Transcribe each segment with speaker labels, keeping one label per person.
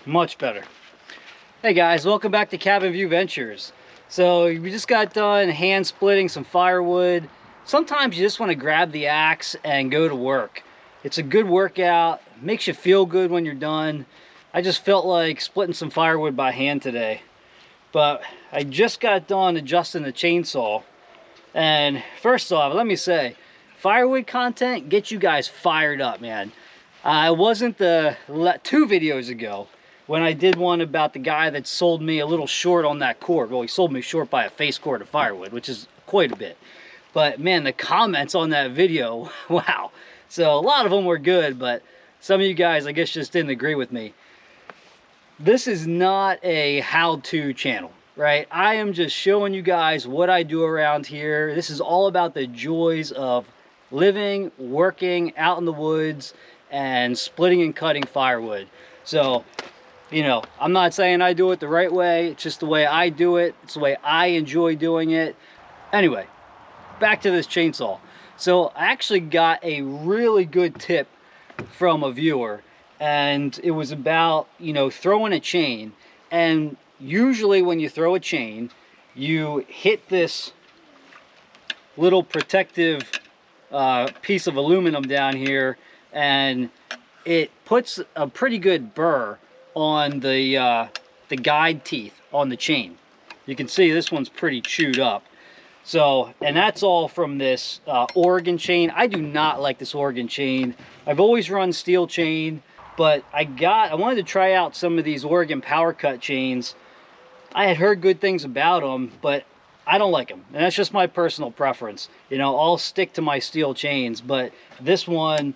Speaker 1: Much better. Hey guys, welcome back to Cabin View Ventures. So we just got done hand splitting some firewood. Sometimes you just want to grab the axe and go to work. It's a good workout, makes you feel good when you're done. I just felt like splitting some firewood by hand today. But I just got done adjusting the chainsaw. And first off, let me say, firewood content gets you guys fired up, man. I wasn't 2 videos ago when I did one about the guy that sold me a little short on that cord. Well, he sold me short by a face cord of firewood, which is quite a bit. But man, the comments on that video, wow. So a lot of them were good, but some of you guys, I guess, just didn't agree with me. This is not a how-to channel, right? I am just showing you guys what I do around here. This is all about the joys of living, working out in the woods, and splitting and cutting firewood. So, you know, I'm not saying I do it the right way. It's just the way I do it. It's the way I enjoy doing it. Anyway, back to this chainsaw. So I actually got a really good tip from a viewer, and it was about, you know, throwing a chain. And usually when you throw a chain, you hit this little protective piece of aluminum down here, and it puts a pretty good burr on the guide teeth on the chain. You can see this one's pretty chewed up. So, and that's all from this Oregon chain. I do not like this Oregon chain. I've always run steel chain, but I wanted to try out some of these Oregon power cut chains. I had heard good things about them, but I don't like them, and that's just my personal preference. You know, I'll stick to my steel chains, but this one,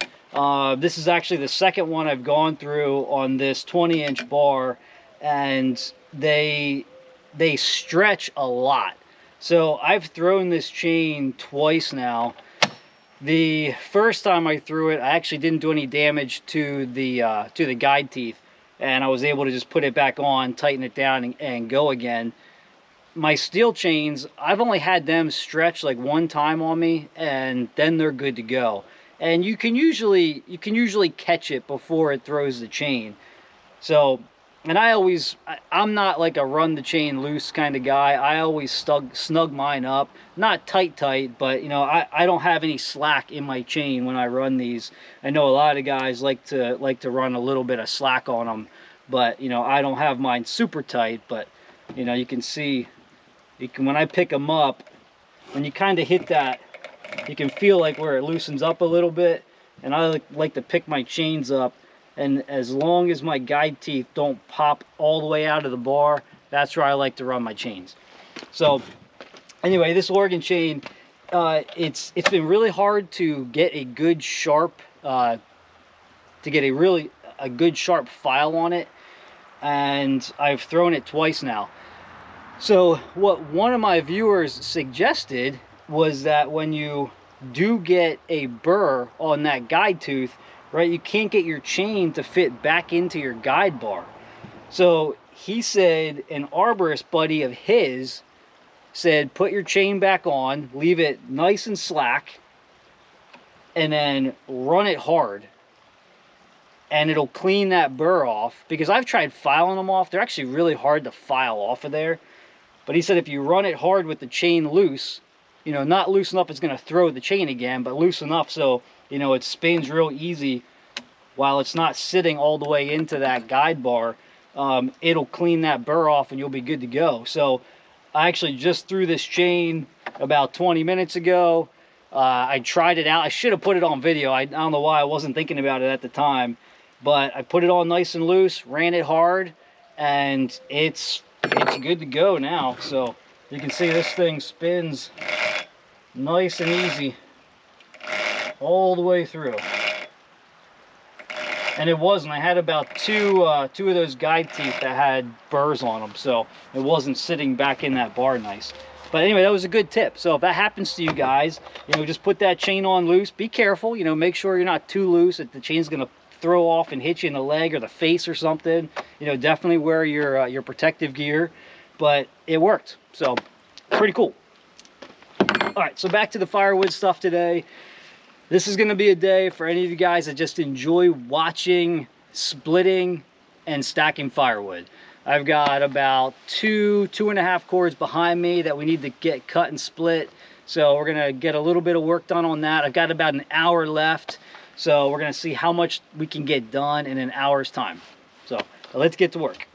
Speaker 1: this is actually the second one I've gone through on this 20-inch bar, and they stretch a lot. So I've thrown this chain twice now. The first time I threw it, I actually didn't do any damage to the guide teeth, and I was able to just put it back on, tighten it down, and go again. My steel chains, I've only had them stretch like one time on me, and then they're good to go. And you can usually catch it before it throws the chain. So, and I'm not like a run the chain loose kind of guy. I always snug mine up, not tight, but you know, I don't have any slack in my chain when I run these. I know a lot of guys like to run a little bit of slack on them, but you know, I don't have mine super tight. But you know, you can see, when I pick them up, when you kind of hit that, you can feel like where it loosens up a little bit. And I like to pick my chains up, and as long as my guide teeth don't pop all the way out of the bar, that's where I like to run my chains. So anyway, this Oregon chain, it's been really hard to get a good sharp a good sharp file on it, and I've thrown it twice now. So what one of my viewers suggested was that when you do get a burr on that guide tooth, right, you can't get your chain to fit back into your guide bar. So he said an arborist buddy of his said, put your chain back on, leave it nice and slack, and then run it hard, and it'll clean that burr off. Because I've tried filing them off. They're actually really hard to file off of there. But he said if you run it hard with the chain loose, you know, not loose enough it's going to throw the chain again, but loose enough so, you know, it spins real easy while it's not sitting all the way into that guide bar, it'll clean that burr off and you'll be good to go. So I actually just threw this chain about 20 minutes ago. I tried it out. I should have put it on video. I don't know why I wasn't thinking about it at the time, but I put it on nice and loose, ran it hard, and it's good to go now. So you can see this thing spins nice and easy all the way through. And it wasn't. I had about two of those guide teeth that had burrs on them, so it wasn't sitting back in that bar nice. But anyway, that was a good tip. So if that happens to you guys, you know, just put that chain on loose. Be careful, you know, make sure you're not too loose that the chain's gonna throw off and hit you in the leg or the face or something. You know, definitely wear your protective gear. But it worked, so pretty cool. All right, so back to the firewood stuff today. This is going to be a day for any of you guys that just enjoy watching, splitting, and stacking firewood. I've got about two and a half cords behind me that we need to get cut and split. So we're gonna get a little bit of work done on that. I've got about an hour left. So we're gonna see how much we can get done in an hour's time. So let's get to work.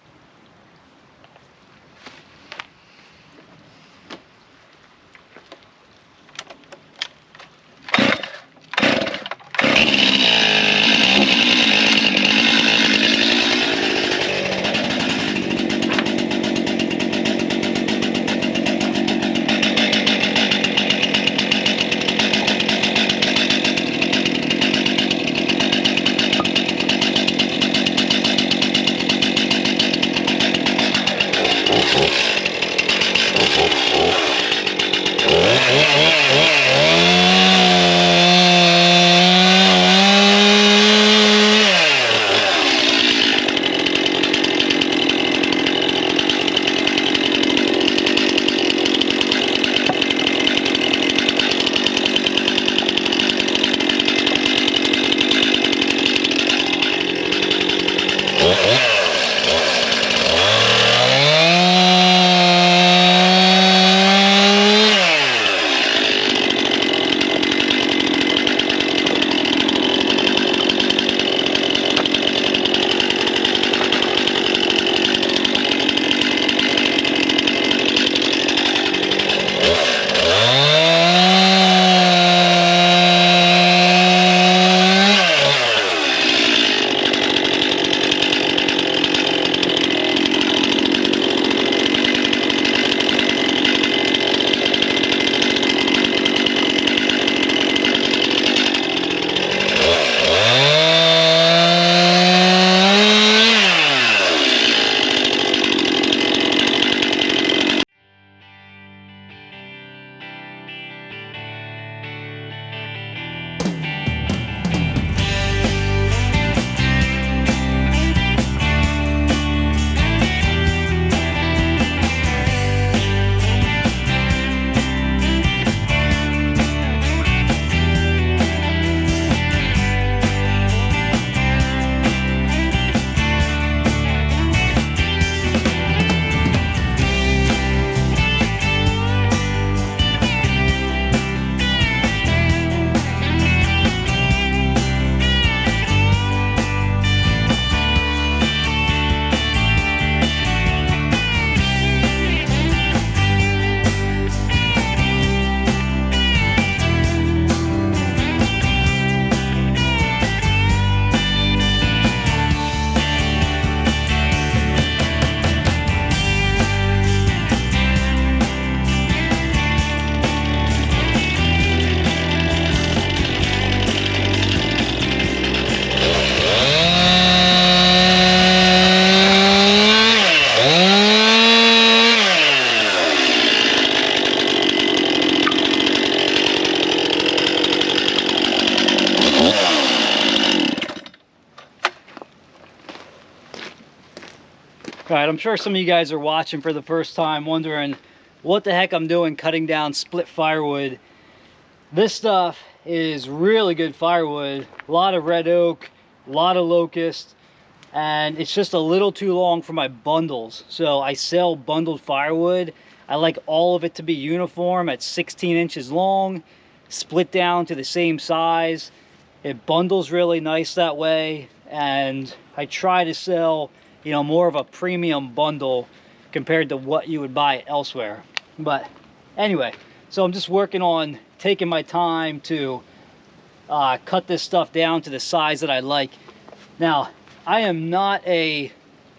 Speaker 1: All right, I'm sure some of you guys are watching for the first time wondering what the heck I'm doing cutting down split firewood. This stuff is really good firewood, a lot of red oak, a lot of locust, and it's just a little too long for my bundles. So I sell bundled firewood. I like all of it to be uniform at 16 inches long, split down to the same size. It bundles really nice that way, and I try to sell, you know, more of a premium bundle compared to what you would buy elsewhere. But anyway, so I'm just working on taking my time to cut this stuff down to the size that I like. Now, I am not a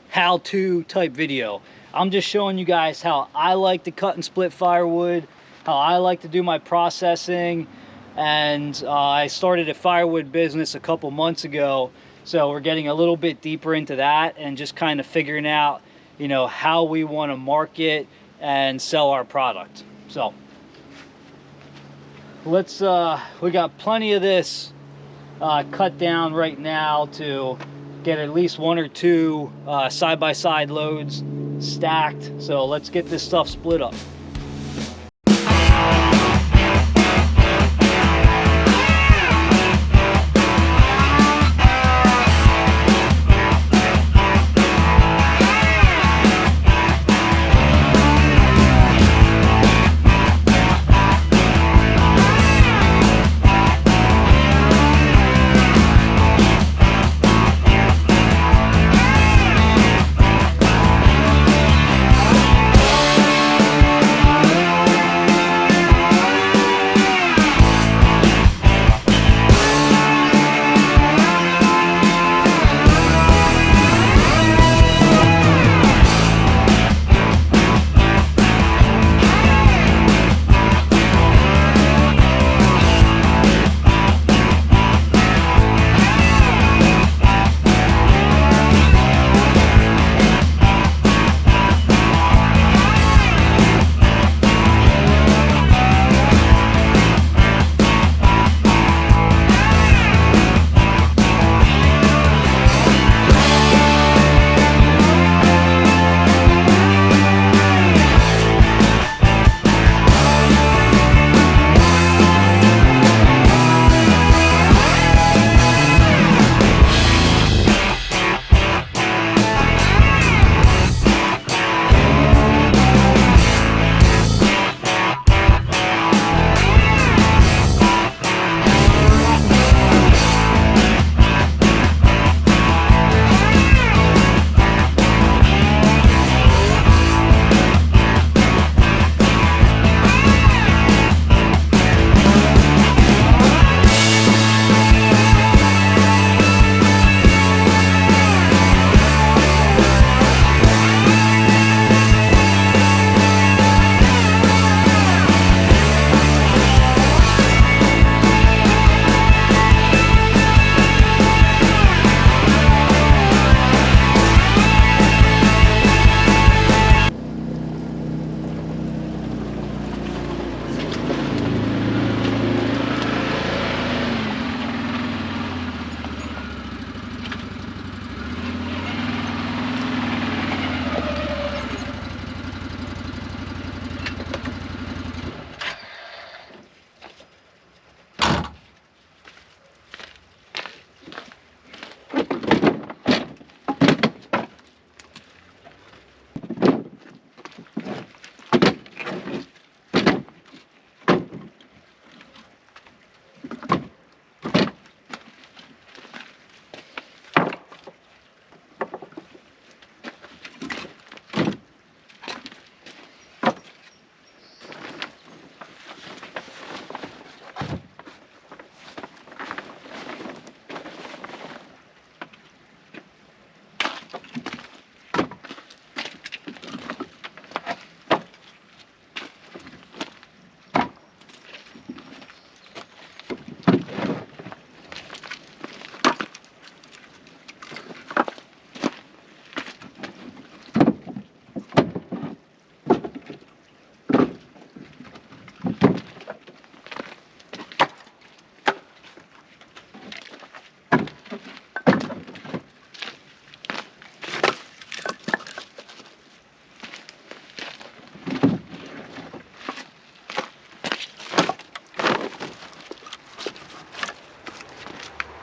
Speaker 1: how-to type video. I'm just showing you guys how I like to cut and split firewood, how I like to do my processing, and I started a firewood business a couple months ago. So we're getting a little bit deeper into that and just kind of figuring out, you know, how we want to market and sell our product. So let's, we got plenty of this cut down right now to get at least 1 or 2 side-by-side loads stacked. So let's get this stuff split up.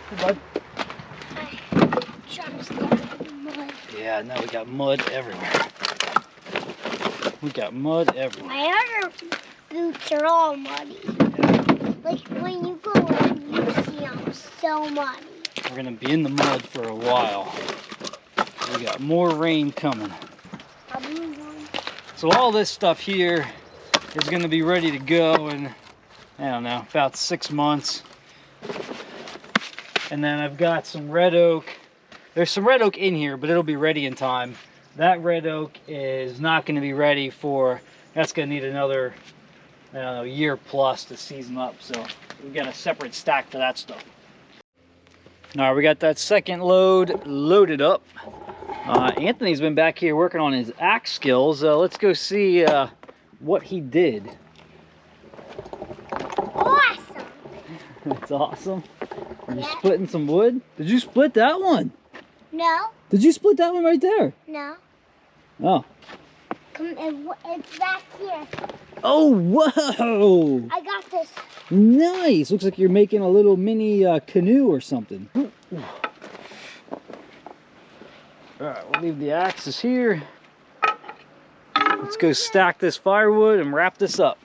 Speaker 1: Hey, bud.
Speaker 2: I'm trying to stay out of the mud.
Speaker 1: Yeah, now we got mud everywhere. We got mud everywhere.
Speaker 2: My other boots are all muddy. Like when you go in, you see them so muddy.
Speaker 1: We're gonna be in the mud for a while. We got more rain coming. So all this stuff here is gonna be ready to go in, I don't know, about 6 months. And then I've got some red oak. There's some red oak in here, but it'll be ready in time. That red oak is not gonna be ready for, that's gonna need another, I don't know, year plus to season up. So we've got a separate stack for that stuff. All right, we got that second load loaded up. Anthony's been back here working on his axe skills. Let's go see what he did.
Speaker 2: Awesome!
Speaker 1: That's awesome. Are you splitting some wood? Did you split that one?
Speaker 2: No.
Speaker 1: Did you split that one right there?
Speaker 2: No.
Speaker 1: Oh.
Speaker 2: It's back here.
Speaker 1: Oh, whoa!
Speaker 2: I got this.
Speaker 1: Nice. Looks like you're making a little mini canoe or something. All right, we'll leave the axes here. Let's go stack this firewood and wrap this up.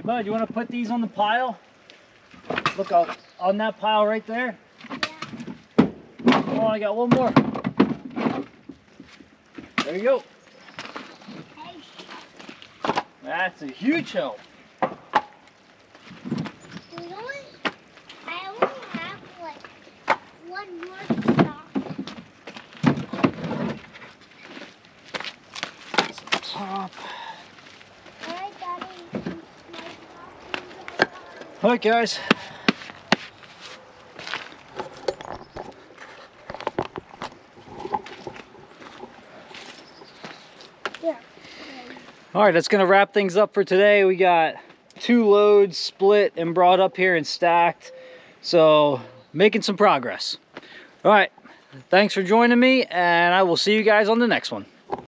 Speaker 1: Bud, you want to put these on the pile? Look, on that pile right there.
Speaker 2: Yeah.
Speaker 1: Oh, I got one more. There you go.
Speaker 2: Hey.
Speaker 1: That's a huge help.
Speaker 2: I only have like one more stock.
Speaker 1: Top.
Speaker 2: Alright, Daddy.
Speaker 1: All right, guys.
Speaker 2: Yeah.
Speaker 1: All right, that's gonna wrap things up for today. We got 2 loads split and brought up here and stacked. So making some progress. All right, thanks for joining me, and I will see you guys on the next one.